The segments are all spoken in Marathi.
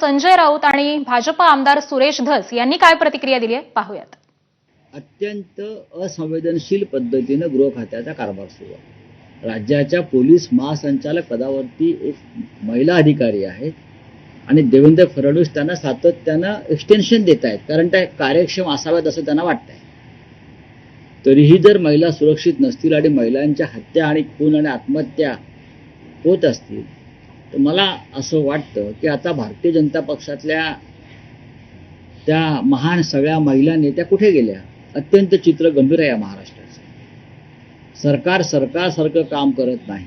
संजय राऊत आणि भाजप आमदार सुरेश धस यांनी काय प्रतिक्रिया दिली आहे पाहूयात। अत्यंत असंवेदनशील पद्धतीने गृह खात्याचा कारभार सुरू आहे। राज्याच्या पोलीस महासंचालक पदावरती एक महिला अधिकारी आहेत आणि देवेंद्र फडणवीस त्यांना सातत्यानं एक्सटेन्शन देत आहेत, कारण त्या कार्यक्षम असाव्यात असं त्यांना वाटतंय। तरीही जर महिला सुरक्षित नसतील आणि महिलांच्या हत्या आणि खून आणि आत्महत्या होत असतील तर मला असं वाटतं की आता भारतीय जनता पक्षातल्या त्या महान सगळ्या महिला नेत्या कुठे गेल्या। अत्यंत चित्र गंभीर आहे या महाराष्ट्राचं। सरकार सरकारसारखं काम करत नाही,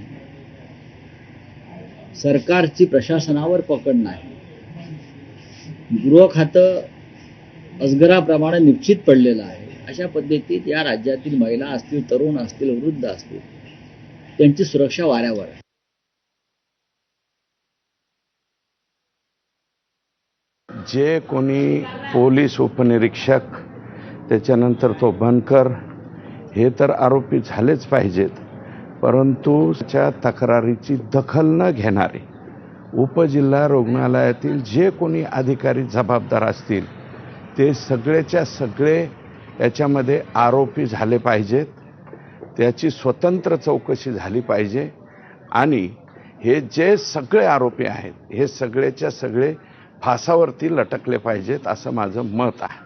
सरकारची प्रशासनावर पकड नाही, गृह खातं अजगराप्रमाणे निश्चित पडलेलं आहे। अशा पद्धतीत या राज्यातील महिला असतील, तरुण असतील, वृद्ध असतील, त्यांची सुरक्षा वाऱ्यावर आहे। जे कोणी पोलीस उपनिरीक्षक त्याच्यानंतर तो बनकर हे तर आरोपी झालेच पाहिजेत, परंतु त्या तक्रारीची दखल न घेणारे उपजिल्हा रुग्णालयातील जे कोणी अधिकारी जबाबदार असतील ते सगळेच्या सगळे याच्यामध्ये आरोपी झाले पाहिजेत। त्याची स्वतंत्र चौकशी झाली पाहिजे आणि हे जे सगळे आरोपी आहेत हे सगळेच्या सगळे फासावरती लटकले पाहिजेत असं माझं मत आहे।